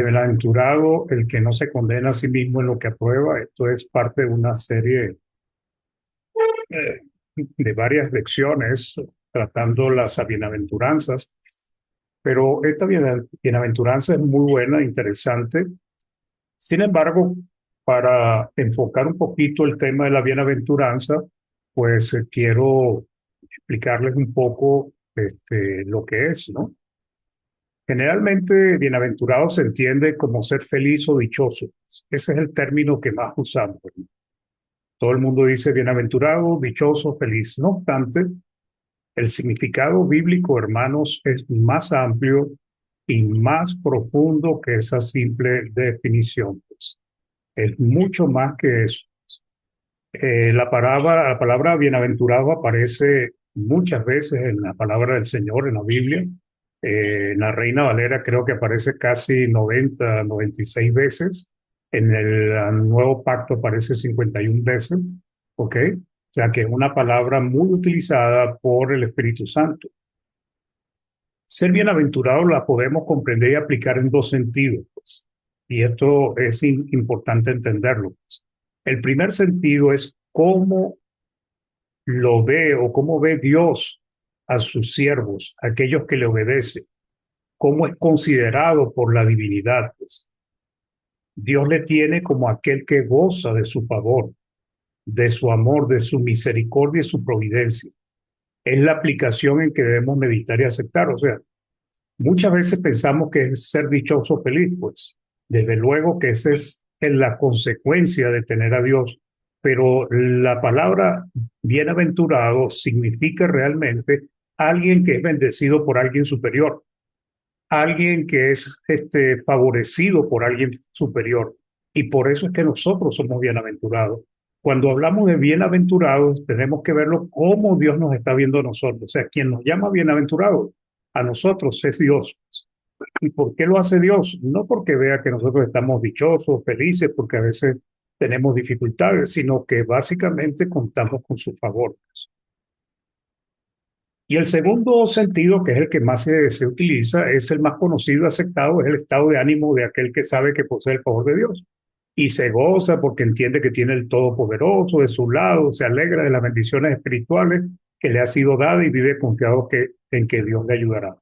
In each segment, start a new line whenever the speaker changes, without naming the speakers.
Bienaventurado el que no se condena a sí mismo en lo que aprueba. Esto es parte de una serie de varias lecciones tratando las bienaventuranzas, pero esta bienaventuranza es muy buena, interesante. Sin embargo, para enfocar un poquito el tema de la bienaventuranza, pues quiero explicarles un poco lo que es, ¿no? Generalmente, bienaventurado se entiende como ser feliz o dichoso. Ese es el término que más usamos. Todo el mundo dice bienaventurado, dichoso, feliz. No obstante, el significado bíblico, hermanos, es más amplio y más profundo que esa simple definición, pues. Es mucho más que eso. La palabra bienaventurado aparece muchas veces en la palabra del Señor, en la Biblia. En la Reina Valera creo que aparece casi 96 veces. En el Nuevo Pacto aparece 51 veces. ¿Ok? O sea que es una palabra muy utilizada por el Espíritu Santo. Ser bienaventurado la podemos comprender y aplicar en dos sentidos, pues. Y esto es importante entenderlo, pues. El primer sentido es cómo lo ve o cómo ve Dios a sus siervos, a aquellos que le obedecen, cómo es considerado por la divinidad, pues. Dios le tiene como aquel que goza de su favor, de su amor, de su misericordia y su providencia. Es la aplicación en que debemos meditar y aceptar. O sea, muchas veces pensamos que es ser dichoso o feliz, pues desde luego que esa es la consecuencia de tener a Dios, pero la palabra bienaventurado significa realmente alguien que es bendecido por alguien superior, alguien que es favorecido por alguien superior, y por eso es que nosotros somos bienaventurados. Cuando hablamos de bienaventurados, tenemos que verlo como Dios nos está viendo a nosotros. O sea, quien nos llama bienaventurados a nosotros es Dios. ¿Y por qué lo hace Dios? No porque vea que nosotros estamos dichosos, felices, porque a veces tenemos dificultades, sino que básicamente contamos con su favor. Y el segundo sentido, que es el que más se utiliza, es el más conocido y aceptado, es el estado de ánimo de aquel que sabe que posee el favor de Dios. Y se goza porque entiende que tiene el Todopoderoso de su lado, se alegra de las bendiciones espirituales que le ha sido dada y vive confiado en que Dios le ayudará.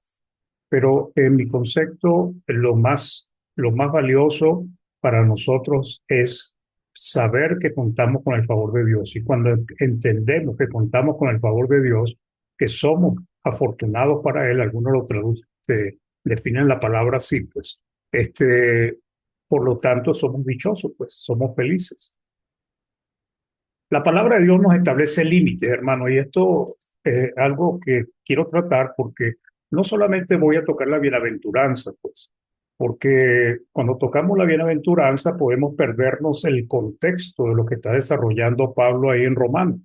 Pero en mi concepto, lo más valioso para nosotros es saber que contamos con el favor de Dios. Y cuando entendemos que contamos con el favor de Dios, que somos afortunados para Él, algunos lo traducen, definen la palabra así, pues, por lo tanto, somos dichosos, pues, somos felices. La palabra de Dios nos establece límites, hermano, y esto es algo que quiero tratar porque no solamente voy a tocar la bienaventuranza, pues, porque cuando tocamos la bienaventuranza podemos perdernos el contexto de lo que está desarrollando Pablo ahí en Romanos.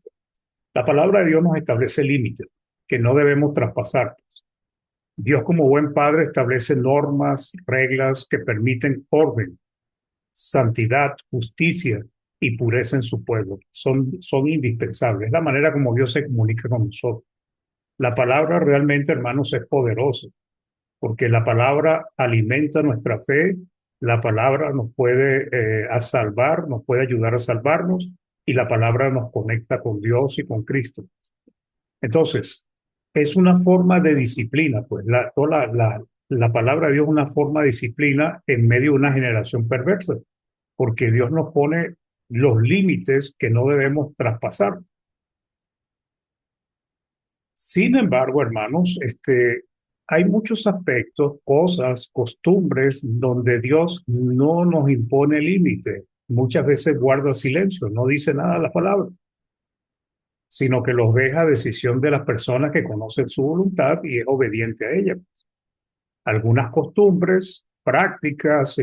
La palabra de Dios nos establece límites que no debemos traspasar. Dios como buen padre establece normas, reglas que permiten orden, santidad, justicia y pureza en su pueblo. Son indispensables. Es la manera como Dios se comunica con nosotros. La palabra realmente, hermanos, es poderosa, porque la palabra alimenta nuestra fe, la palabra nos puede a salvar, nos puede ayudar a salvarnos, y la palabra nos conecta con Dios y con Cristo. Entonces, es una forma de disciplina, pues la palabra de Dios es una forma de disciplina en medio de una generación perversa, porque Dios nos pone los límites que no debemos traspasar. Sin embargo, hermanos, hay muchos aspectos, cosas, costumbres donde Dios no nos impone límites. Muchas veces guarda silencio, no dice nada a la palabra, sino que los deja a decisión de las personas que conocen su voluntad y es obediente a ella. Algunas costumbres, prácticas,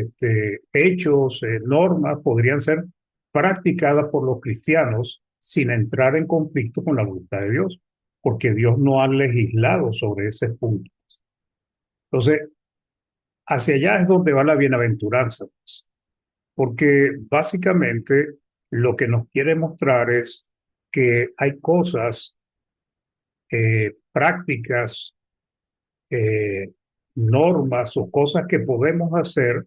hechos, normas podrían ser practicadas por los cristianos sin entrar en conflicto con la voluntad de Dios, porque Dios no ha legislado sobre ese punto. Entonces, hacia allá es donde va la bienaventuranza, pues, porque básicamente lo que nos quiere mostrar es que hay cosas, prácticas, eh, normas o cosas que podemos hacer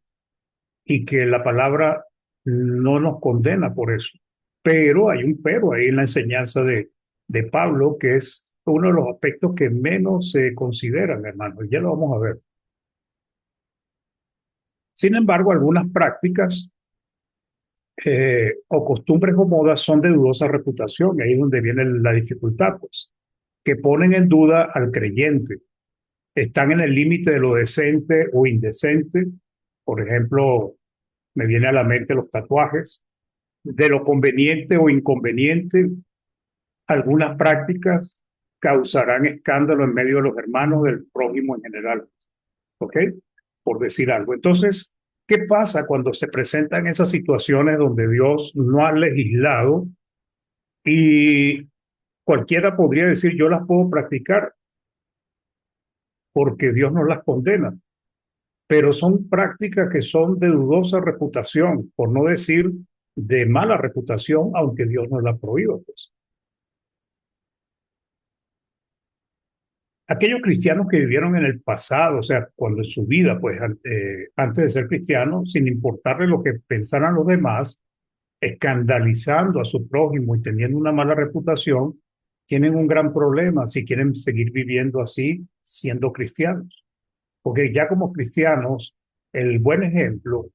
y que la palabra no nos condena por eso. Pero hay un pero ahí en la enseñanza de Pablo, que es uno de los aspectos que menos se consideran, hermano, y ya lo vamos a ver. Sin embargo, algunas prácticas o costumbres o modas son de dudosa reputación, y ahí es donde viene la dificultad, pues, que ponen en duda al creyente, están en el límite de lo decente o indecente. Por ejemplo, me viene a la mente los tatuajes, de lo conveniente o inconveniente. Algunas prácticas causarán escándalo en medio de los hermanos, del prójimo en general, ¿ok? Por decir algo. Entonces, ¿qué pasa cuando se presentan esas situaciones donde Dios no ha legislado y cualquiera podría decir yo las puedo practicar porque Dios no las condena? Pero son prácticas que son de dudosa reputación, por no decir de mala reputación, aunque Dios no la prohíba, pues. Aquellos cristianos que vivieron en el pasado, o sea, cuando en su vida, pues antes de ser cristianos, sin importarle lo que pensaran los demás, escandalizando a su prójimo y teniendo una mala reputación, tienen un gran problema si quieren seguir viviendo así, siendo cristianos. Porque ya como cristianos, el buen ejemplo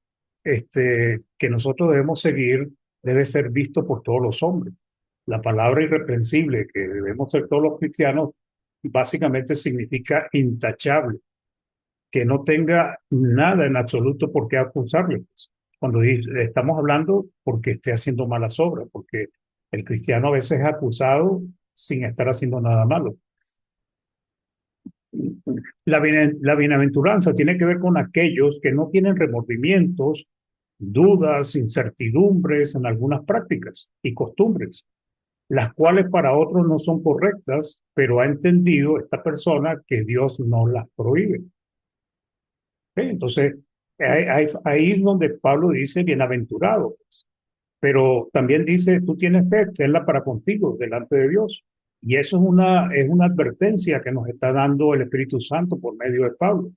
que nosotros debemos seguir debe ser visto por todos los hombres. La palabra irreprensible que debemos ser todos los cristianos básicamente significa intachable, que no tenga nada en absoluto por qué acusarle. Pues. Cuando estamos hablando porque esté haciendo malas obras, porque el cristiano a veces es acusado sin estar haciendo nada malo. La bienaventuranza tiene que ver con aquellos que no tienen remordimientos, dudas, incertidumbres en algunas prácticas y costumbres, las cuales para otros no son correctas, pero ha entendido esta persona que Dios no las prohíbe. ¿Okay? Entonces, ahí es donde Pablo dice bienaventurado, pues. Pero también dice, tú tienes fe, tenla para contigo delante de Dios. Y eso es una advertencia que nos está dando el Espíritu Santo por medio de Pablo,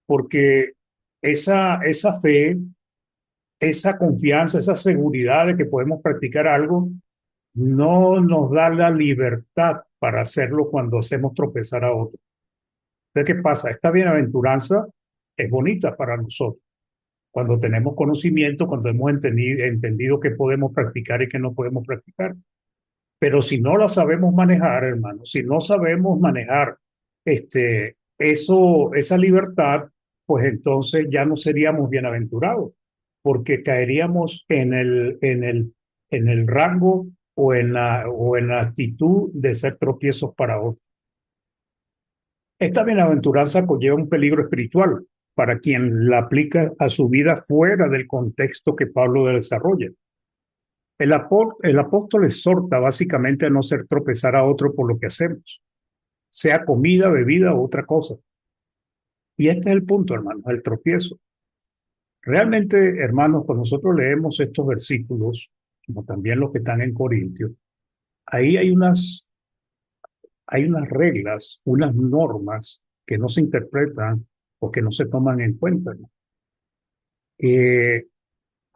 porque esa fe, esa confianza, esa seguridad de que podemos practicar algo, no nos da la libertad para hacerlo cuando hacemos tropezar a otro. Entonces, ¿qué pasa? Esta bienaventuranza es bonita para nosotros. Cuando tenemos conocimiento, cuando hemos entendido qué podemos practicar y qué no podemos practicar. Pero si no la sabemos manejar, hermano, si no sabemos manejar esa libertad, pues entonces ya no seríamos bienaventurados, porque caeríamos en el rango o en la actitud de ser tropiezos para otros. Esta bienaventuranza conlleva un peligro espiritual para quien la aplica a su vida fuera del contexto que Pablo desarrolla. El apóstol exhorta básicamente a no hacer tropezar a otro por lo que hacemos, sea comida, bebida o otra cosa. Y este es el punto, hermanos, el tropiezo. Realmente, hermanos, cuando nosotros leemos estos versículos, como también los que están en Corintios, ahí hay unas reglas, unas normas que no se interpretan o que no se toman en cuenta, ¿no?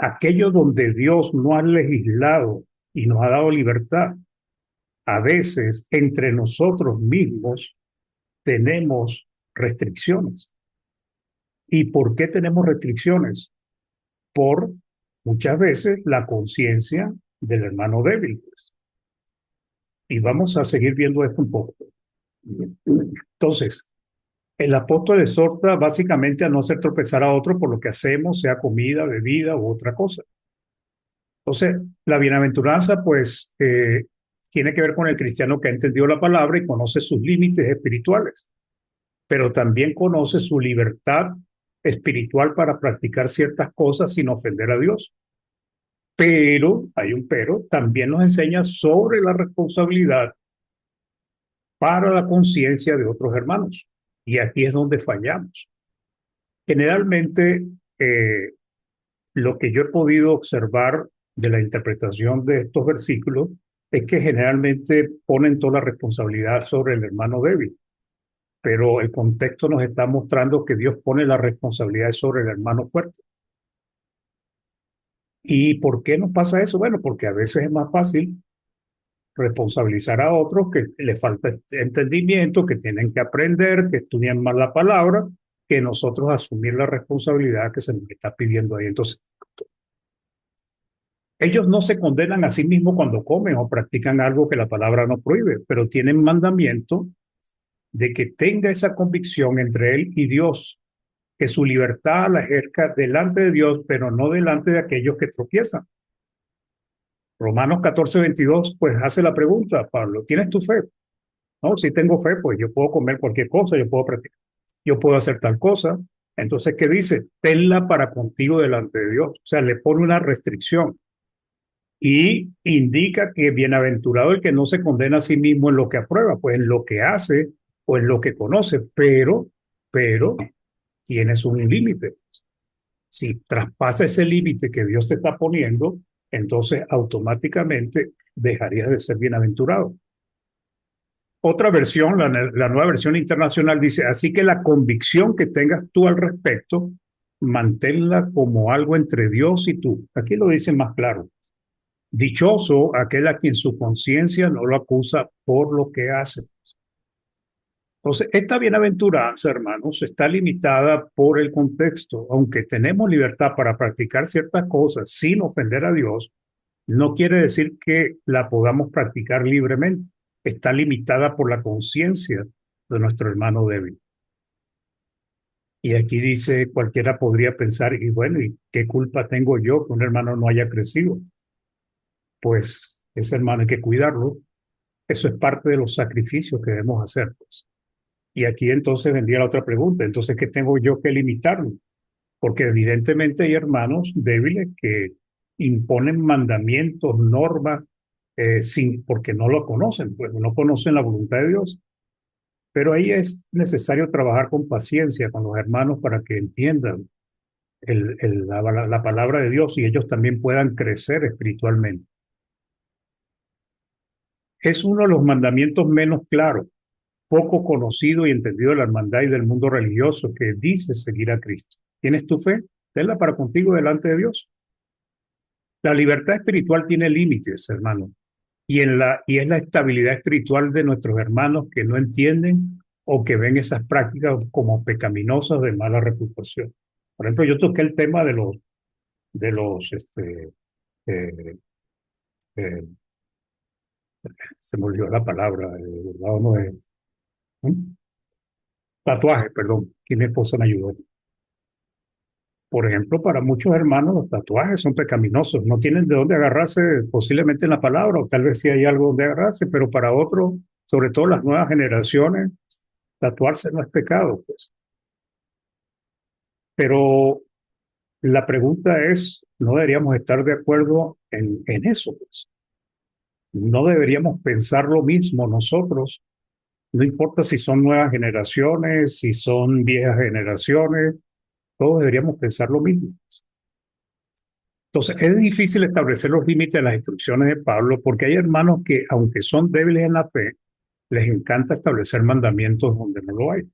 Aquello donde Dios no ha legislado y nos ha dado libertad, a veces entre nosotros mismos tenemos restricciones. ¿Y por qué tenemos restricciones? Por muchas veces la conciencia del hermano débil. Pues. Y vamos a seguir viendo esto un poco. Entonces, el apóstol exhorta básicamente a no hacer tropezar a otro por lo que hacemos, sea comida, bebida u otra cosa. Entonces, la bienaventuranza, pues, tiene que ver con el cristiano que ha entendido la palabra y conoce sus límites espirituales, pero también conoce su libertad espiritual para practicar ciertas cosas sin ofender a Dios. Pero, hay un pero, también nos enseña sobre la responsabilidad para la conciencia de otros hermanos. Y aquí es donde fallamos. Generalmente, eh, lo que yo he podido observar de la interpretación de estos versículos es que generalmente ponen toda la responsabilidad sobre el hermano débil, pero el contexto nos está mostrando que Dios pone la responsabilidad sobre el hermano fuerte. ¿Y por qué nos pasa eso? Bueno, porque a veces es más fácil responsabilizar a otros que les falta entendimiento, que tienen que aprender, que estudian mal la palabra, que nosotros asumir la responsabilidad que se nos está pidiendo ahí. Entonces, ellos no se condenan a sí mismos cuando comen o practican algo que la palabra no prohíbe, pero tienen mandamiento de que tenga esa convicción entre él y Dios, que su libertad la ejerza delante de Dios, pero no delante de aquellos que tropiezan. Romanos 14:22, pues hace la pregunta, Pablo, ¿tienes tu fe? No, si tengo fe, pues yo puedo comer cualquier cosa, yo puedo practicar, yo puedo hacer tal cosa. Entonces, ¿qué dice? Tenla para contigo delante de Dios. O sea, le pone una restricción y indica que bienaventurado el que no se condena a sí mismo en lo que aprueba, pues en lo que hace o en lo que conoce, pero tienes un límite. Si traspasa ese límite que Dios te está poniendo, entonces automáticamente dejarías de ser bienaventurado. Otra versión, la nueva versión internacional dice, así que la convicción que tengas tú al respecto, manténla como algo entre Dios y tú. Aquí lo dicen más claro. Dichoso aquel a quien su conciencia no lo acusa por lo que hace. Entonces, esta bienaventuranza, hermanos, está limitada por el contexto. Aunque tenemos libertad para practicar ciertas cosas sin ofender a Dios, no quiere decir que la podamos practicar libremente. Está limitada por la conciencia de nuestro hermano débil. Y aquí dice, cualquiera podría pensar, y bueno, ¿y qué culpa tengo yo que un hermano no haya crecido? Pues ese hermano hay que cuidarlo. Eso es parte de los sacrificios que debemos hacer, pues. Y aquí entonces vendría la otra pregunta. Entonces, ¿qué tengo yo que limitarlo? Porque evidentemente hay hermanos débiles que imponen mandamientos, normas, porque no lo conocen, pues no conocen la voluntad de Dios. Pero ahí es necesario trabajar con paciencia con los hermanos para que entiendan la palabra de Dios y ellos también puedan crecer espiritualmente. Es uno de los mandamientos menos claros, poco conocido y entendido de la hermandad y del mundo religioso que dice seguir a Cristo. ¿Tienes tu fe? Tenla para contigo delante de Dios. La libertad espiritual tiene límites, hermano, y es la estabilidad espiritual de nuestros hermanos que no entienden o que ven esas prácticas como pecaminosas de mala reputación. Por ejemplo, yo toqué el tema de los eh, eh, se me olvidó la palabra, ¿verdad? No es, tatuaje, perdón, que mi esposa me ayudó. Por ejemplo, para muchos hermanos los tatuajes son pecaminosos, no tienen de dónde agarrarse posiblemente en la palabra, o tal vez sí hay algo donde agarrarse, pero para otros, sobre todo las nuevas generaciones, tatuarse no es pecado, pues. Pero la pregunta es, ¿no deberíamos estar de acuerdo en eso, pues? No deberíamos pensar lo mismo nosotros, no importa si son nuevas generaciones, si son viejas generaciones, todos deberíamos pensar lo mismo, pues. Entonces, es difícil establecer los límites de las instrucciones de Pablo porque hay hermanos que, aunque son débiles en la fe, les encanta establecer mandamientos donde no lo hay.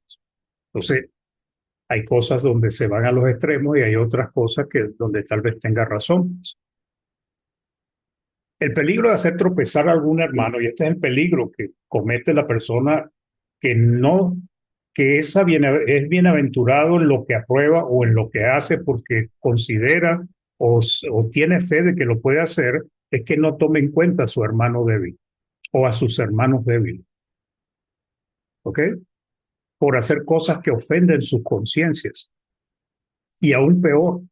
Entonces, hay cosas donde se van a los extremos y hay otras cosas que donde tal vez tenga razón. El peligro de hacer tropezar a algún hermano, y este es el peligro que comete la persona que no, que es bienaventurado en lo que aprueba o en lo que hace porque considera o tiene fe de que lo puede hacer, es que no tome en cuenta a su hermano débil o a sus hermanos débiles, ¿ok? Por hacer cosas que ofenden sus conciencias. Y aún peor,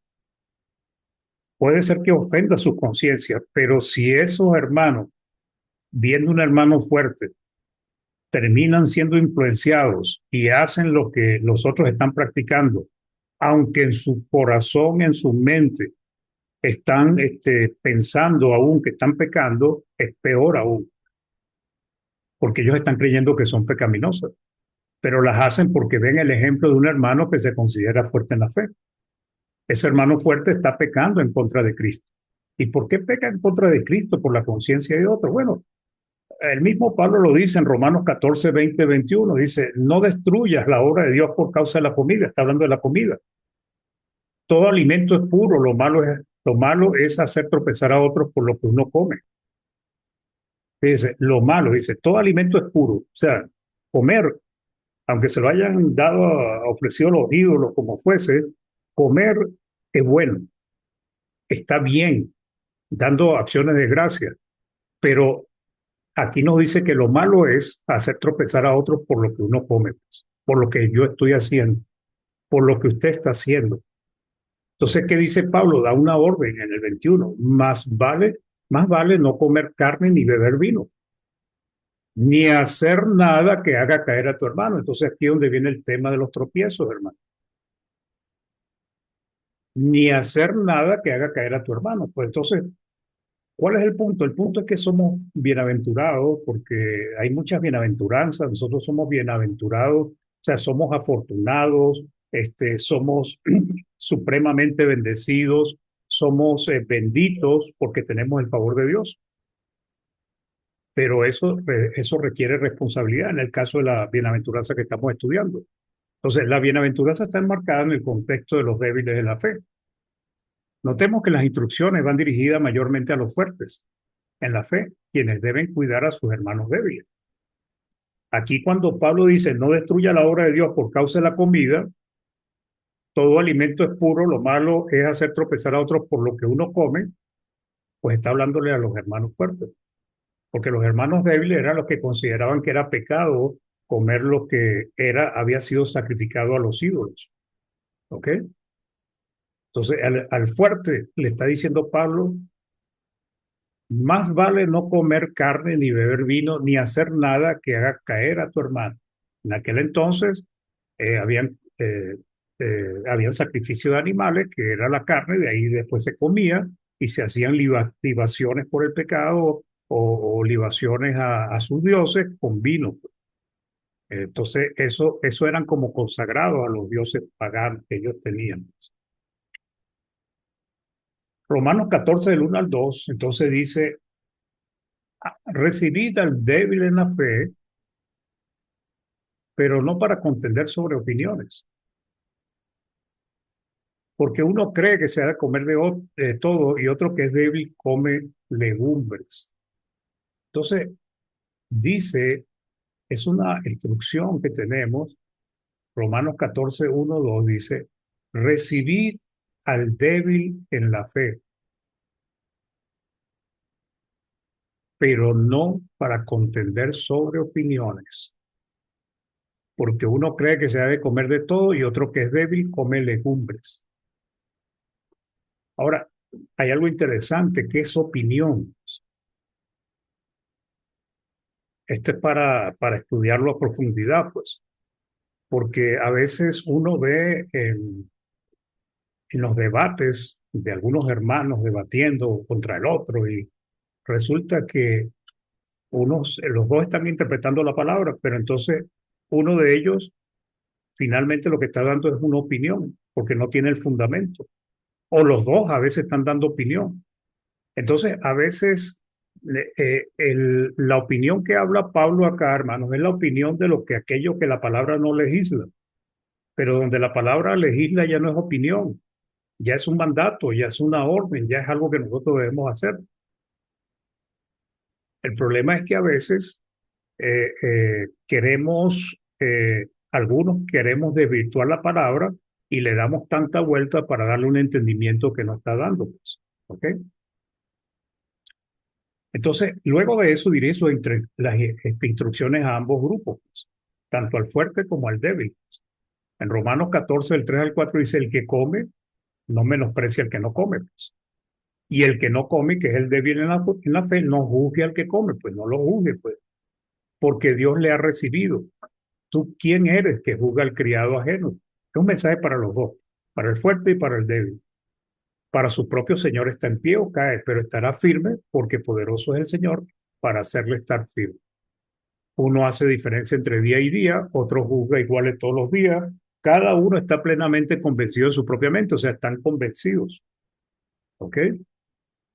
puede ser que ofenda sus conciencias, pero si esos hermanos, viendo un hermano fuerte, terminan siendo influenciados y hacen lo que los otros están practicando, aunque en su corazón, en su mente, están pensando aún que están pecando, es peor aún, porque ellos están creyendo que son pecaminosas, pero las hacen porque ven el ejemplo de un hermano que se considera fuerte en la fe. Ese hermano fuerte está pecando en contra de Cristo. ¿Y por qué peca en contra de Cristo? Por la conciencia de otro. Bueno, el mismo Pablo lo dice en Romanos 14, 20, 21. Dice, no destruyas la obra de Dios por causa de la comida. Está hablando de la comida. Todo alimento es puro, lo malo Lo malo es hacer tropezar a otros por lo que uno come. Dice, lo malo, dice, todo alimento es puro. O sea, comer, aunque se lo hayan dado, ofrecido los ídolos como fuese, comer es bueno, está bien, dando acciones de gracia. Pero aquí nos dice que lo malo es hacer tropezar a otros por lo que uno come, pues, por lo que yo estoy haciendo, por lo que usted está haciendo. Entonces, ¿qué dice Pablo? Da una orden en el 21. Más vale no comer carne ni beber vino, ni hacer nada que haga caer a tu hermano. Entonces, aquí es donde viene el tema de los tropiezos, hermano. Ni hacer nada que haga caer a tu hermano. Pues entonces, ¿cuál es el punto? El punto es que somos bienaventurados porque hay muchas bienaventuranzas. Nosotros somos bienaventurados, o sea, somos afortunados, somos supremamente bendecidos, somos benditos porque tenemos el favor de Dios. Pero eso requiere responsabilidad en el caso de la bienaventuranza que estamos estudiando. Entonces, la bienaventuranza está enmarcada en el contexto de los débiles de la fe. Notemos que las instrucciones van dirigidas mayormente a los fuertes en la fe, quienes deben cuidar a sus hermanos débiles. Aquí cuando Pablo dice no destruya la obra de Dios por causa de la comida, todo alimento es puro, lo malo es hacer tropezar a otros por lo que uno come, pues está hablándole a los hermanos fuertes, porque los hermanos débiles eran los que consideraban que era pecado comer lo que había sido sacrificado a los ídolos. ¿Ok? Entonces al fuerte le está diciendo Pablo, más vale no comer carne, ni beber vino, ni hacer nada que haga caer a tu hermano. En aquel entonces habían sacrificio de animales, que era la carne, de ahí después se comía y se hacían libaciones por el pecado o libaciones a sus dioses con vino. Entonces, eso eran como consagrados a los dioses paganos que ellos tenían. Romanos 14, del 1 al 2, entonces dice, recibid al débil en la fe, pero no para contender sobre opiniones, porque uno cree que se ha de comer de todo y otro que es débil come legumbres. Entonces, dice, es una instrucción que tenemos, Romanos 14, 1, 2 dice, recibid al débil en la fe, pero no para contender sobre opiniones, porque uno cree que se ha de comer de todo y otro que es débil come legumbres. Ahora, hay algo interesante que es opinión. Esto es para estudiarlo a profundidad, pues, porque a veces uno ve en los debates de algunos hermanos debatiendo contra el otro y resulta que los dos están interpretando la palabra, pero entonces uno de ellos finalmente lo que está dando es una opinión, porque no tiene el fundamento. O los dos a veces están dando opinión. Entonces, a veces la opinión que habla Pablo acá, hermanos, es la opinión de lo que aquello que la palabra no legisla. Pero donde la palabra legisla ya no es opinión, ya es un mandato, ya es una orden, ya es algo que nosotros debemos hacer. El problema es que a veces algunos queremos desvirtuar la palabra y le damos tanta vuelta para darle un entendimiento que no está dando. Pues, ¿ok? Entonces, luego de eso diré las instrucciones a ambos grupos, pues, tanto al fuerte como al débil. En Romanos 14, del 3 al 4 dice, el que come no menosprecia al que no come. Pues. Y el que no come, que es el débil en la fe, no juzgue al que come, pues no lo juzgue, pues, porque Dios le ha recibido. ¿Tú quién eres que juzga al criado ajeno? Es un mensaje para los dos, para el fuerte y para el débil. Para su propio Señor está en pie o cae, pero estará firme porque poderoso es el Señor para hacerle estar firme. Uno hace diferencia entre día y día, otro juzga iguales todos los días. Cada uno está plenamente convencido de su propia mente, o sea, están convencidos. ¿Ok?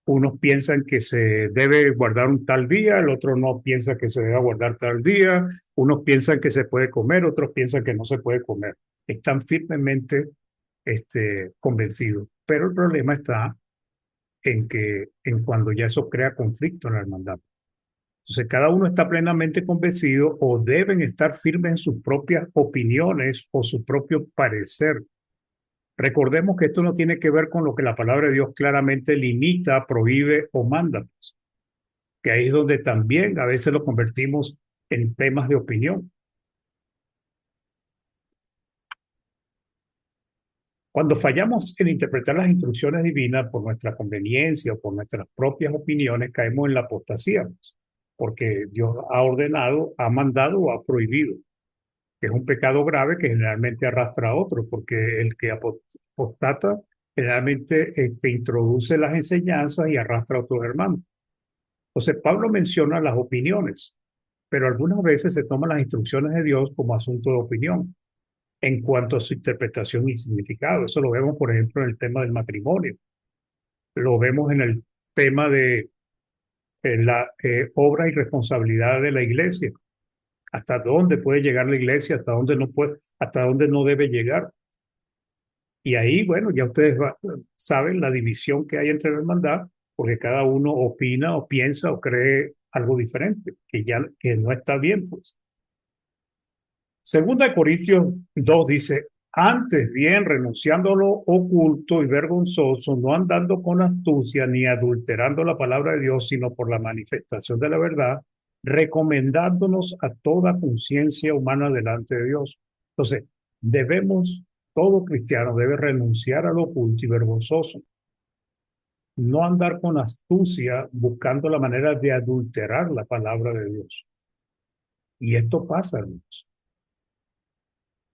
Unos piensan que se debe guardar un tal día, el otro no piensa que se debe guardar tal día, unos piensan que se puede comer, otros piensan que no se puede comer. Están firmemente convencidos. Pero el problema está en cuando ya eso crea conflicto en la hermandad. Entonces, cada uno está plenamente convencido o deben estar firmes en sus propias opiniones o su propio parecer. Recordemos que esto no tiene que ver con lo que la palabra de Dios claramente limita, prohíbe o manda, pues, que ahí es donde también a veces lo convertimos en temas de opinión. Cuando fallamos en interpretar las instrucciones divinas por nuestra conveniencia o por nuestras propias opiniones, caemos en la apostasía, pues, porque Dios ha ordenado, ha mandado o ha prohibido, que es un pecado grave que generalmente arrastra a otro, porque el que apostata generalmente introduce las enseñanzas y arrastra a otros hermanos. Entonces, Pablo menciona las opiniones, pero algunas veces se toman las instrucciones de Dios como asunto de opinión en cuanto a su interpretación y significado. Eso lo vemos, por ejemplo, en el tema del matrimonio. Lo vemos en el tema de la obra y responsabilidad de la iglesia. Hasta dónde puede llegar la iglesia, hasta dónde no puede, hasta dónde no debe llegar. Y ahí, bueno, ya ustedes saben la división que hay entre la hermandad, porque cada uno opina o piensa o cree algo diferente, que no está bien, pues. Segunda de Corintios 2 dice, antes bien renunciando a lo oculto y vergonzoso, no andando con astucia ni adulterando la palabra de Dios, sino por la manifestación de la verdad, recomendándonos a toda conciencia humana delante de Dios. Entonces, todo cristiano debe renunciar a lo oculto y vergonzoso, no andar con astucia buscando la manera de adulterar la palabra de Dios. Y esto pasa, hermanos.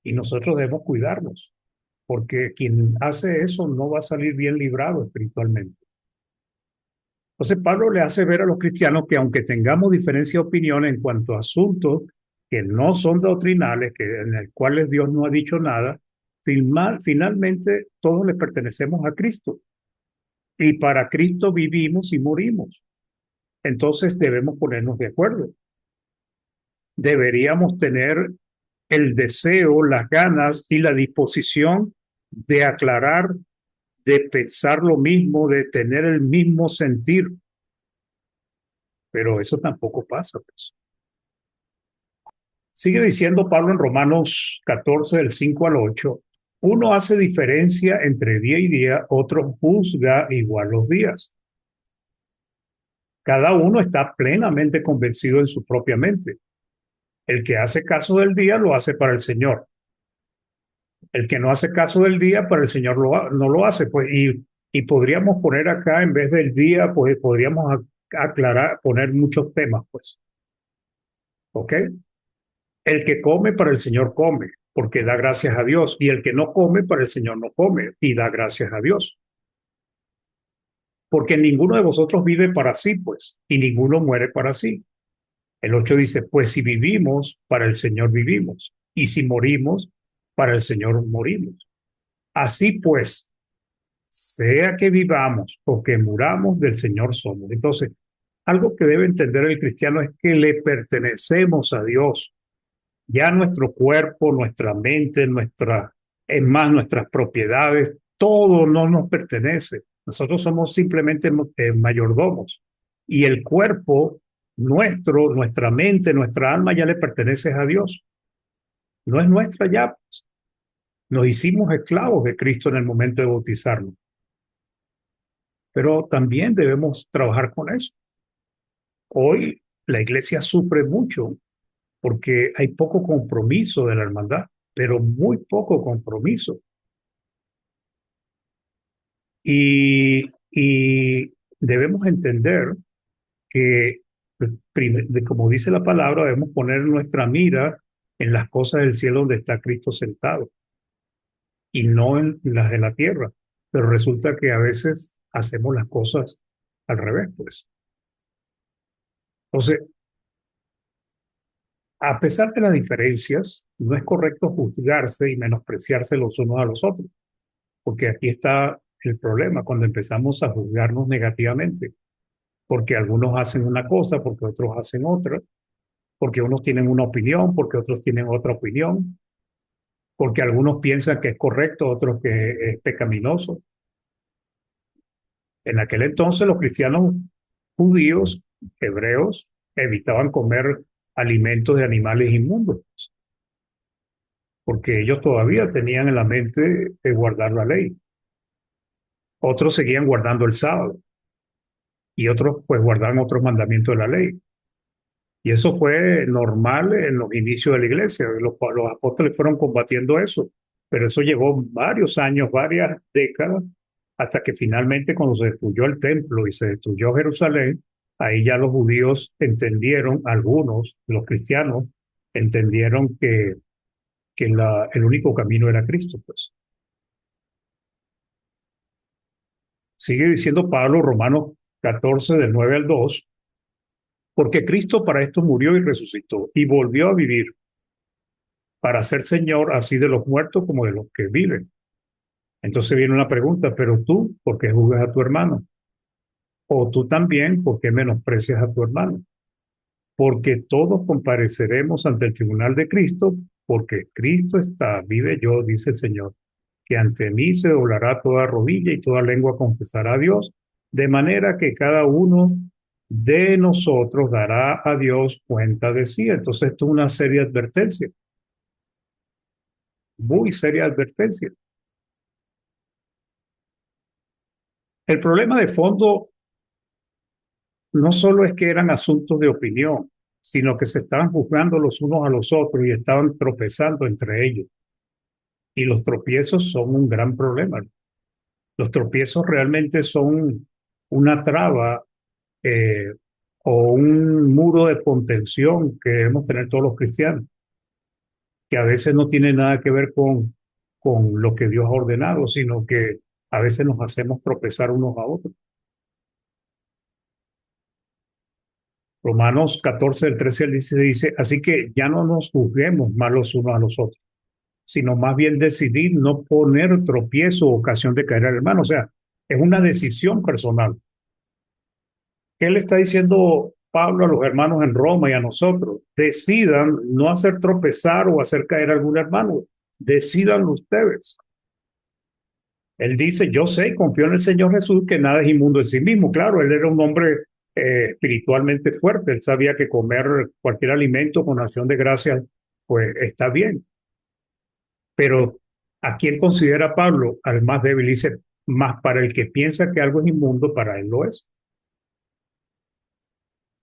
Y nosotros debemos cuidarnos, porque quien hace eso no va a salir bien librado espiritualmente. Entonces Pablo le hace ver a los cristianos que aunque tengamos diferencia de opinión en cuanto a asuntos que no son doctrinales, en el cuales Dios no ha dicho nada, finalmente todos le pertenecemos a Cristo. Y para Cristo vivimos y morimos. Entonces debemos ponernos de acuerdo. Deberíamos tener el deseo, las ganas y la disposición de aclarar, de pensar lo mismo, de tener el mismo sentir. Pero eso tampoco pasa, pues. Sigue diciendo Pablo en Romanos 14, del 5 al 8, uno hace diferencia entre día y día, otro juzga igual los días. Cada uno está plenamente convencido en su propia mente. El que hace caso del día lo hace para el Señor. El que no hace caso del día, para el Señor no lo hace. Pues, y podríamos poner acá, en vez del día, pues podríamos aclarar, poner muchos temas, pues. ¿Ok? El que come, para el Señor come, porque da gracias a Dios. Y el que no come, para el Señor no come y da gracias a Dios. Porque ninguno de vosotros vive para sí, pues, y ninguno muere para sí. El 8 dice, pues si vivimos, para el Señor vivimos, y si morimos, para el Señor morimos. Así pues, sea que vivamos o que muramos, del Señor somos. Entonces, algo que debe entender el cristiano es que le pertenecemos a Dios. Ya nuestro cuerpo, nuestra mente, es más, nuestras propiedades, todo no nos pertenece. Nosotros somos simplemente mayordomos. Y el cuerpo nuestro, nuestra mente, nuestra alma ya le pertenece a Dios. No es nuestra ya, pues. Nos hicimos esclavos de Cristo en el momento de bautizarnos. Pero también debemos trabajar con eso. Hoy la iglesia sufre mucho porque hay poco compromiso de la hermandad, pero muy poco compromiso. Y debemos entender que, como dice la palabra, debemos poner nuestra mira en las cosas del cielo donde está Cristo sentado y no en las de la tierra. Pero resulta que a veces hacemos las cosas al revés, pues. Entonces, a pesar de las diferencias, no es correcto juzgarse y menospreciarse los unos a los otros, porque aquí está el problema cuando empezamos a juzgarnos negativamente, porque algunos hacen una cosa, porque otros hacen otra, porque unos tienen una opinión, porque otros tienen otra opinión, porque algunos piensan que es correcto, otros que es pecaminoso. En aquel entonces los cristianos judíos, hebreos, evitaban comer alimentos de animales inmundos, porque ellos todavía tenían en la mente de guardar la ley. Otros seguían guardando el sábado y otros pues guardaban otros mandamientos de la ley. Y eso fue normal en los inicios de la iglesia. Los apóstoles fueron combatiendo eso, pero eso llevó varios años, varias décadas, hasta que finalmente cuando se destruyó el templo y se destruyó Jerusalén, ahí ya los judíos entendieron, algunos, los cristianos, entendieron que el único camino era Cristo. Pues sigue diciendo Pablo, Romanos 14, del 9 al 2, porque Cristo para esto murió y resucitó y volvió a vivir para ser Señor así de los muertos como de los que viven. Entonces viene una pregunta, pero tú, ¿por qué juzgas a tu hermano? O tú también, ¿por qué menosprecias a tu hermano? Porque todos compareceremos ante el tribunal de Cristo, porque Cristo está, vive yo, dice el Señor, que ante mí se doblará toda rodilla y toda lengua confesará a Dios, de manera que cada uno de nosotros dará a Dios cuenta de sí. Entonces esto es una seria advertencia, muy seria advertencia. El problema de fondo no solo es que eran asuntos de opinión, sino que se estaban juzgando los unos a los otros y estaban tropezando entre ellos. Y los tropiezos son un gran problema. Los tropiezos realmente son una traba eh, o un muro de contención que debemos tener todos los cristianos, que a veces no tiene nada que ver con lo que Dios ha ordenado, sino que a veces nos hacemos tropezar unos a otros. Romanos 14, del 13 al 16 dice, así que ya no nos juzguemos más los unos a los otros, sino más bien decidir no poner tropiezo o ocasión de caer al hermano. O sea, es una decisión personal. ¿Qué le está diciendo Pablo a los hermanos en Roma y a nosotros? Decidan no hacer tropezar o hacer caer a algún hermano. Decidan ustedes. Él dice, yo sé y confío en el Señor Jesús que nada es inmundo en sí mismo. Claro, él era un hombre espiritualmente fuerte. Él sabía que comer cualquier alimento con acción de gracias, pues está bien. Pero ¿a quién considera Pablo? Al más débil. Dice, más para el que piensa que algo es inmundo, para él lo es.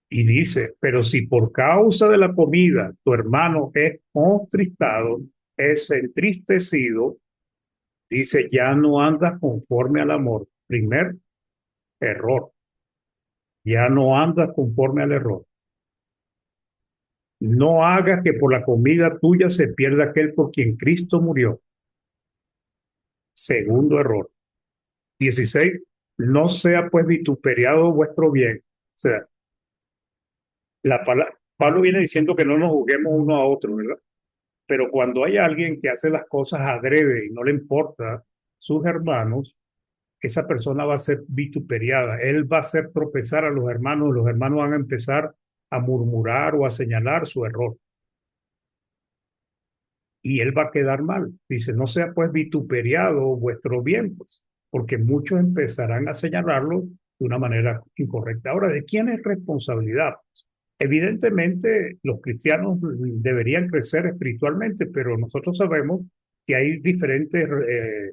Y dice, pero si por causa de la comida tu hermano es contristado, es entristecido, dice, ya no andas conforme al amor. Primer error, ya no andas conforme al error. No hagas que por la comida tuya se pierda aquel por quien Cristo murió. Segundo error. 16. No sea pues vituperiado vuestro bien. O sea, Pablo viene diciendo que no nos juzguemos uno a otro, ¿verdad? Pero cuando hay alguien que hace las cosas adrede y no le importa sus hermanos, esa persona va a ser vituperiada. Él va a hacer tropezar a los hermanos van a empezar a murmurar o a señalar su error. Y él va a quedar mal. Dice, no sea pues vituperiado vuestro bien, pues, porque muchos empezarán a señalarlo de una manera incorrecta. Ahora, ¿de quién es responsabilidad? Evidentemente, los cristianos deberían crecer espiritualmente, pero nosotros sabemos que hay diferentes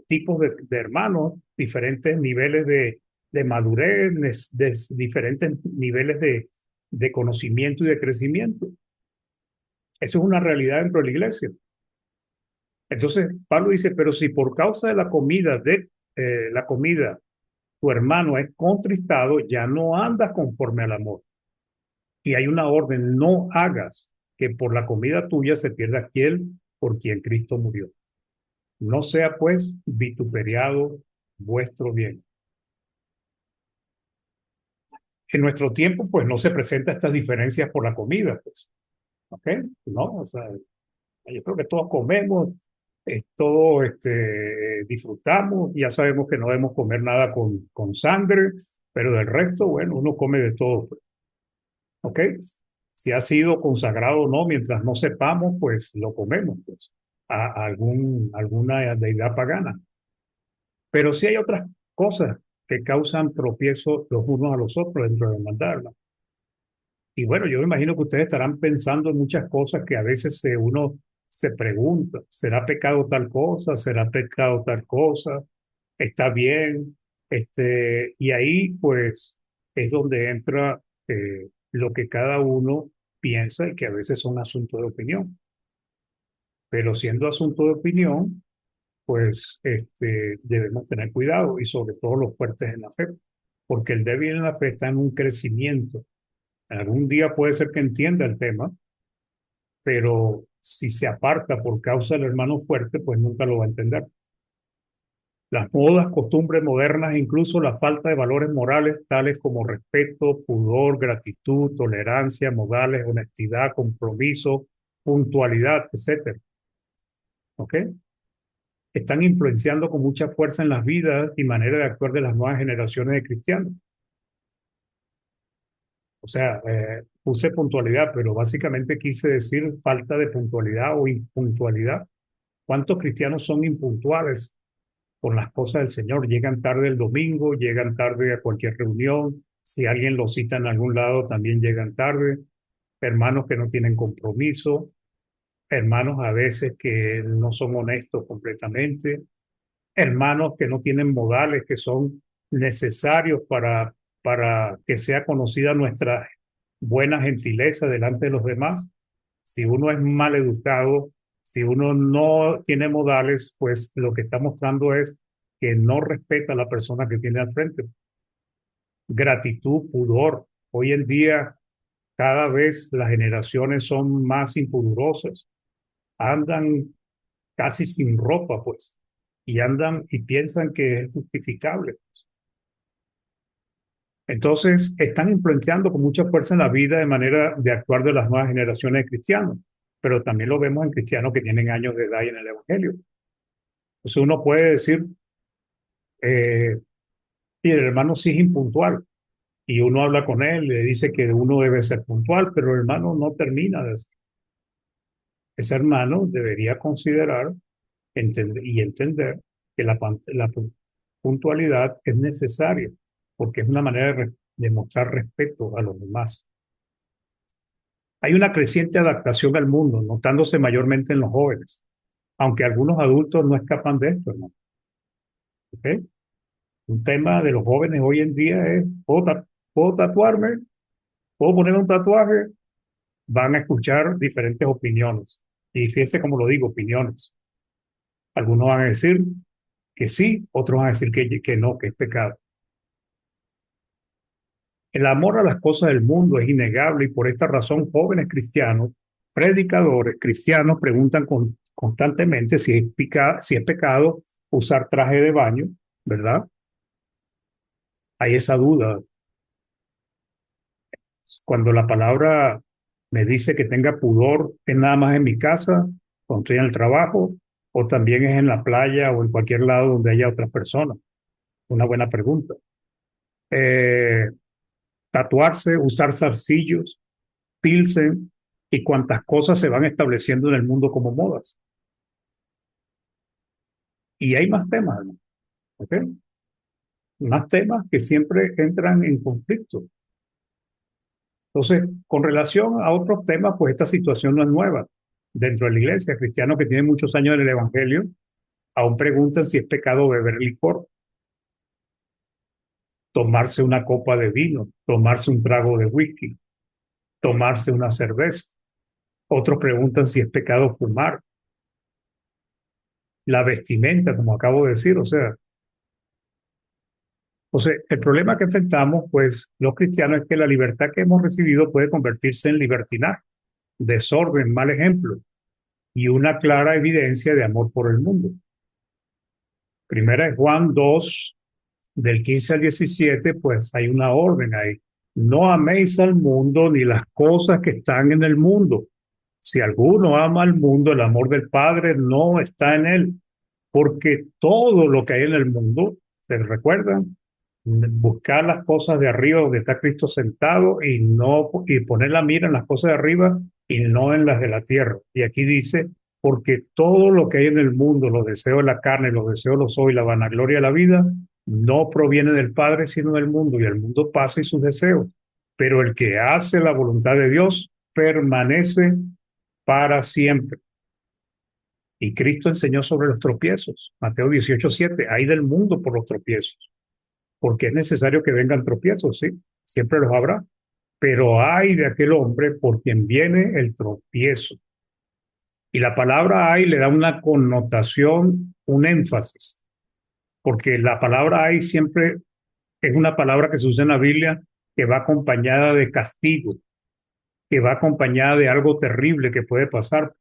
tipos de hermanos, diferentes niveles de madurez, diferentes niveles de conocimiento y de crecimiento. Eso es una realidad dentro de la iglesia. Entonces, Pablo dice, pero si por causa de la comida, tu hermano es contristado, ya no andas conforme al amor. Y hay una orden, no hagas que por la comida tuya se pierda aquel por quien Cristo murió. No sea pues vituperiado vuestro bien. En nuestro tiempo, pues no se presentan estas diferencias por la comida, pues. ¿Ok? No, o sea, yo creo que todos comemos, todos disfrutamos, ya sabemos que no debemos comer nada con sangre, pero del resto, bueno, uno come de todo, pues. ¿Ok? Si ha sido consagrado o no, mientras no sepamos, pues lo comemos, pues, a alguna deidad pagana. Pero sí hay otras cosas que causan tropiezo los unos a los otros dentro de la hermandad, ¿no? Y bueno, yo me imagino que ustedes estarán pensando en muchas cosas que a veces uno se pregunta, ¿será pecado tal cosa? ¿Será pecado tal cosa? ¿Está bien? Y ahí pues es donde entra lo que cada uno piensa y que a veces son asuntos de opinión. Pero siendo asunto de opinión, pues debemos tener cuidado y sobre todo los fuertes en la fe, porque el débil en la fe está en un crecimiento. Algún día puede ser que entienda el tema, pero si se aparta por causa del hermano fuerte, pues nunca lo va a entender. Las modas, costumbres modernas, incluso la falta de valores morales tales como respeto, pudor, gratitud, tolerancia, modales, honestidad, compromiso, puntualidad, etcétera, ¿ok? Están influenciando con mucha fuerza en las vidas y manera de actuar de las nuevas generaciones de cristianos. O sea, puse puntualidad, pero básicamente quise decir falta de puntualidad o impuntualidad. ¿Cuántos cristianos son impuntuales con las cosas del Señor? Llegan tarde el domingo, llegan tarde a cualquier reunión. Si alguien los cita en algún lado, también llegan tarde. Hermanos que no tienen compromiso, hermanos a veces que no son honestos completamente, hermanos que no tienen modales que son necesarios para que sea conocida nuestra buena gentileza delante de los demás. Si uno es mal educado, si uno no tiene modales, pues lo que está mostrando es que no respeta a la persona que tiene al frente. Gratitud, pudor. Hoy en día cada vez las generaciones son más impudorosas, andan casi sin ropa, pues, y andan y piensan que es justificable, pues. Entonces, están influenciando con mucha fuerza en la vida de manera de actuar de las nuevas generaciones de cristianos, pero también lo vemos en cristianos que tienen años de edad y en el Evangelio. Entonces, uno puede decir, eh, y el hermano sí es impuntual, y uno habla con él, le dice que uno debe ser puntual, pero el hermano no termina de ser. Ese hermano debería considerar y entender que la puntualidad es necesaria, porque es una manera de mostrar respeto a los demás. Hay una creciente adaptación al mundo, notándose mayormente en los jóvenes, aunque algunos adultos no escapan de esto, ¿no? ¿Okay? Un tema de los jóvenes hoy en día es, ¿puedo tatuarme? ¿Puedo ponerme un tatuaje? Van a escuchar diferentes opiniones. Y fíjense cómo lo digo, opiniones. Algunos van a decir que sí, otros van a decir que no, que es pecado. El amor a las cosas del mundo es innegable y por esta razón jóvenes cristianos, predicadores cristianos preguntan constantemente si es pecado usar traje de baño, ¿verdad? Hay esa duda. Cuando la palabra me dice que tenga pudor, ¿es nada más en mi casa, cuando estoy en el trabajo, o también es en la playa o en cualquier lado donde haya otras personas? Una buena pregunta. Eh, Tatuarse, usar zarcillos, pilsen y cuántas cosas se van estableciendo en el mundo como modas. Y hay más temas, ¿no? ¿Ok? Más temas que siempre entran en conflicto. Entonces, con relación a otros temas, pues esta situación no es nueva. Dentro de la iglesia, cristianos que tienen muchos años en el Evangelio, aún preguntan si es pecado beber licor, tomarse una copa de vino, tomarse un trago de whisky, tomarse una cerveza. Otros preguntan si es pecado fumar, la vestimenta, como acabo de decir, o sea, el problema que enfrentamos, pues, los cristianos es que la libertad que hemos recibido puede convertirse en libertinaje, desorden, mal ejemplo y una clara evidencia de amor por el mundo. Primera es Juan 2, del 15 al 17, pues hay una orden ahí. No améis al mundo ni las cosas que están en el mundo. Si alguno ama al mundo, el amor del Padre no está en él, porque todo lo que hay en el mundo, ¿se recuerdan? Buscar las cosas de arriba donde está Cristo sentado y poner la mira en las cosas de arriba y no en las de la tierra. Y aquí dice, porque todo lo que hay en el mundo, los deseos de la carne, los deseos de los ojos y la vanagloria de la vida, no proviene del Padre, sino del mundo, y el mundo pasa y sus deseos. Pero el que hace la voluntad de Dios permanece para siempre. Y Cristo enseñó sobre los tropiezos. Mateo 18:7, hay del mundo por los tropiezos, porque es necesario que vengan tropiezos, sí, siempre los habrá, pero hay de aquel hombre por quien viene el tropiezo. Y la palabra hay le da una connotación, un énfasis, porque la palabra hay siempre es una palabra que se usa en la Biblia que va acompañada de castigo, que va acompañada de algo terrible que puede pasar.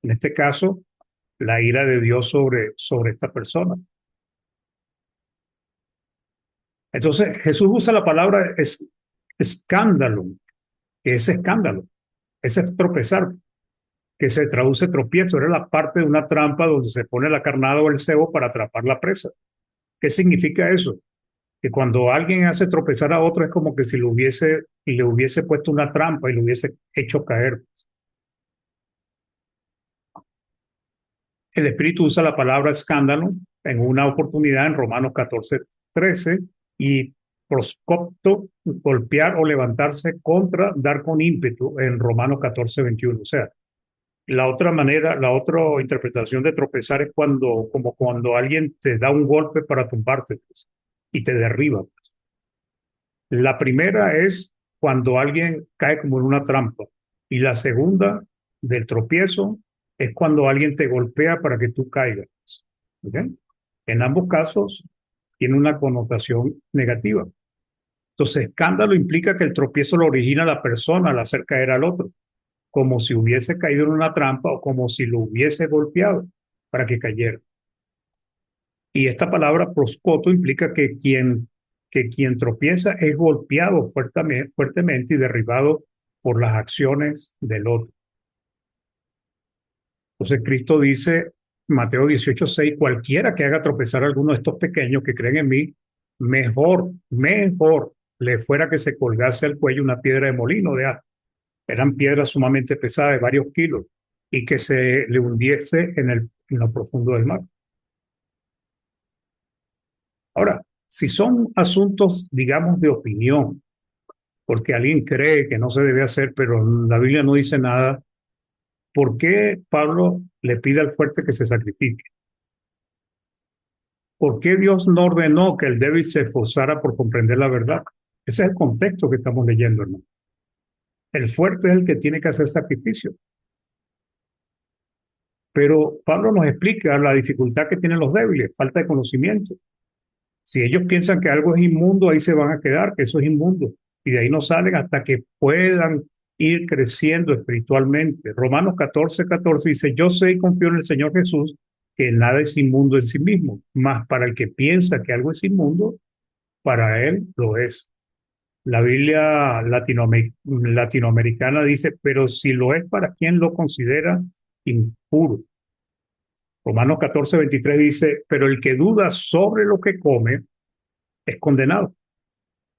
En este caso, la ira de Dios sobre esta persona. Entonces, Jesús usa la palabra escándalo, que es escándalo, ese es tropezar, que se traduce tropiezo, era la parte de una trampa donde se pone la carnada o el cebo para atrapar la presa. ¿Qué significa eso? Que cuando alguien hace tropezar a otro es como que si le hubiese puesto una trampa y lo hubiese hecho caer. El Espíritu usa la palabra escándalo en una oportunidad en Romanos 14:13 y proscopto, golpear o levantarse contra, dar con ímpetu en Romanos 14:21. O sea, la otra manera, la otra interpretación de tropezar es como cuando alguien te da un golpe para tumbarte, pues, y te derriba. Pues. La primera es cuando alguien cae como en una trampa. Y la segunda del tropiezo es cuando alguien te golpea para que tú caigas. ¿Ok? En ambos casos tiene una connotación negativa. Entonces, escándalo implica que el tropiezo lo origina la persona al hacer caer al otro, como si hubiese caído en una trampa o como si lo hubiese golpeado para que cayera. Y esta palabra proscoto implica que quien tropieza es golpeado fuertemente y derribado por las acciones del otro. Entonces Cristo dice, Mateo 18:6, cualquiera que haga tropezar a alguno de estos pequeños que creen en mí, mejor le fuera que se colgase al cuello una piedra de molino de agua. Eran piedras sumamente pesadas de varios kilos y que se le hundiese en lo profundo del mar. Ahora, si son asuntos, digamos, de opinión, porque alguien cree que no se debe hacer, pero la Biblia no dice nada, ¿por qué Pablo le pide al fuerte que se sacrifique? ¿Por qué Dios no ordenó que el débil se esforzara por comprender la verdad? Ese es el contexto que estamos leyendo, hermano. El fuerte es el que tiene que hacer sacrificio. Pero Pablo nos explica la dificultad que tienen los débiles, falta de conocimiento. Si ellos piensan que algo es inmundo, ahí se van a quedar, que eso es inmundo. Y de ahí no salen hasta que puedan ir creciendo espiritualmente. Romanos 14:14 dice, yo sé y confío en el Señor Jesús, que nada es inmundo en sí mismo, mas para el que piensa que algo es inmundo, para él lo es. La Biblia latinoamericana dice, pero si lo es para quien lo considera impuro. Romanos 14:23 dice, pero el que duda sobre lo que come es condenado.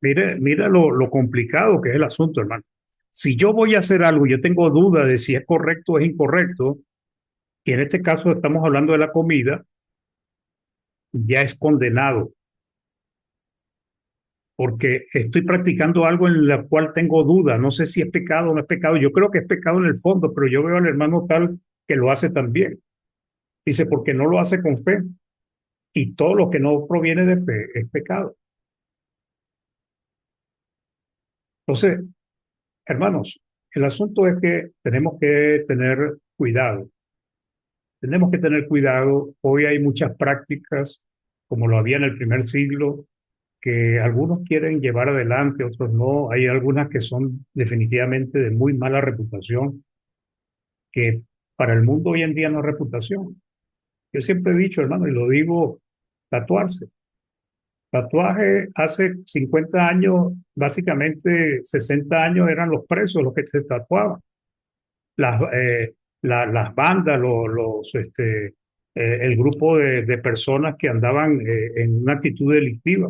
Mira lo complicado que es el asunto, hermano. Si yo voy a hacer algo y yo tengo duda de si es correcto o es incorrecto, y en este caso estamos hablando de la comida, ya es condenado, porque estoy practicando algo en la cual tengo duda. No sé si es pecado o no es pecado. Yo creo que es pecado en el fondo, pero yo veo al hermano tal que lo hace también. Dice, porque no lo hace con fe. Y todo lo que no proviene de fe es pecado. Entonces, hermanos, el asunto es que tenemos que tener cuidado. Tenemos que tener cuidado. Hoy hay muchas prácticas, como lo había en el primer siglo, que algunos quieren llevar adelante, otros no. Hay algunas que son definitivamente de muy mala reputación, que para el mundo hoy en día no es reputación. Yo siempre he dicho, hermano, y lo digo, tatuarse. Tatuaje hace 50 años, básicamente 60 años eran los presos los que se tatuaban. Las, las bandas, el grupo de personas que andaban en una actitud delictiva.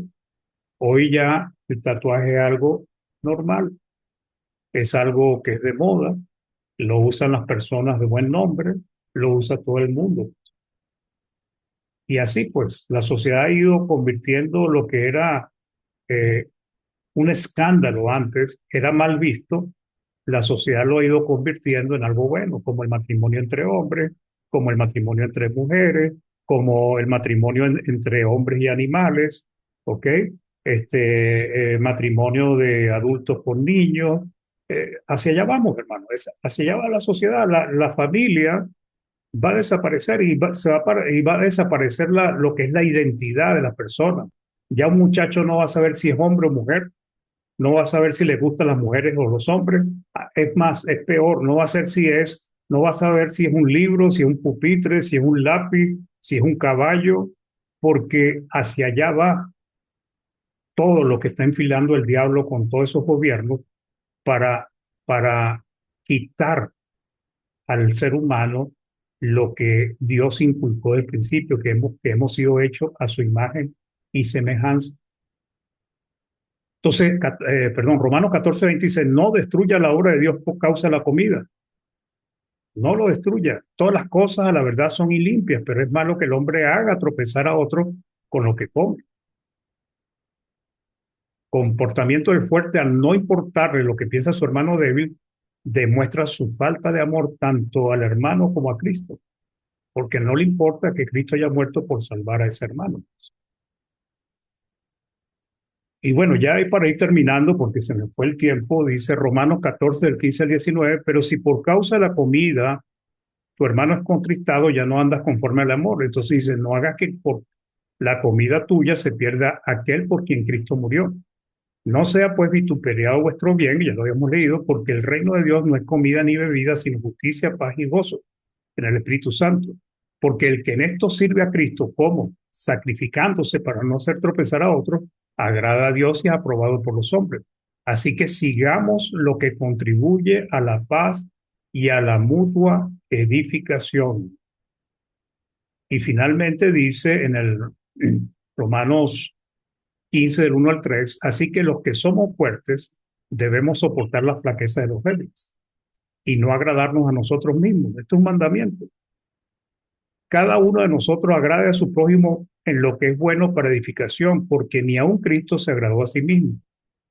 Hoy ya el tatuaje es algo normal, es algo que es de moda, lo usan las personas de buen nombre, lo usa todo el mundo. Y así pues, la sociedad ha ido convirtiendo lo que era eh, un escándalo antes, era mal visto, la sociedad lo ha ido convirtiendo en algo bueno, como el matrimonio entre hombres, como el matrimonio entre mujeres, como el matrimonio entre hombres y animales, ¿ok? Matrimonio de adultos con niños. Hacia allá vamos, hermano, hacia allá va la sociedad, la familia va a desaparecer y va a desaparecer lo que es la identidad de la persona. Ya un muchacho no va a saber si es hombre o mujer, no va a saber si le gustan las mujeres o los hombres. Es más, es peor, no va a saber si es un libro, si es un pupitre, si es un lápiz, si es un caballo, porque hacia allá va todo lo que está enfilando el diablo con todos esos gobiernos para, para quitar al ser humano lo que Dios inculcó del principio, que hemos sido hechos a su imagen y semejanza. Entonces, perdón, Romanos 14:20 dice, no destruya la obra de Dios por causa de la comida, no lo destruya. Todas las cosas a la verdad son ilimpias, pero es malo que el hombre haga tropezar a otro con lo que come. Comportamiento del fuerte al no importarle lo que piensa su hermano débil, demuestra su falta de amor tanto al hermano como a Cristo, porque no le importa que Cristo haya muerto por salvar a ese hermano. Y bueno, ya para ir terminando, porque se me fue el tiempo, dice Romanos 14, del 15 al 19, pero si por causa de la comida tu hermano es contristado, ya no andas conforme al amor. Entonces dice, no hagas que por la comida tuya se pierda aquel por quien Cristo murió. No sea pues vituperiado vuestro bien, ya lo habíamos leído, porque el reino de Dios no es comida ni bebida, sino justicia, paz y gozo en el Espíritu Santo. Porque el que en esto sirve a Cristo como sacrificándose para no hacer tropezar a otros, agrada a Dios y es aprobado por los hombres. Así que sigamos lo que contribuye a la paz y a la mutua edificación. Y finalmente dice en Romanos 15 del 1 al 3, así que los que somos fuertes debemos soportar la flaqueza de los débiles y no agradarnos a nosotros mismos. Esto es un mandamiento. Cada uno de nosotros agrade a su prójimo en lo que es bueno para edificación, porque ni aun Cristo se agradó a sí mismo.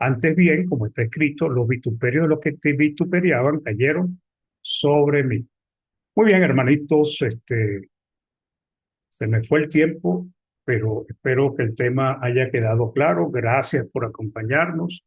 Antes bien, como está escrito, los vituperios de los que te vituperiaban cayeron sobre mí. Muy bien, hermanitos, se me fue el tiempo, pero espero que el tema haya quedado claro. Gracias por acompañarnos.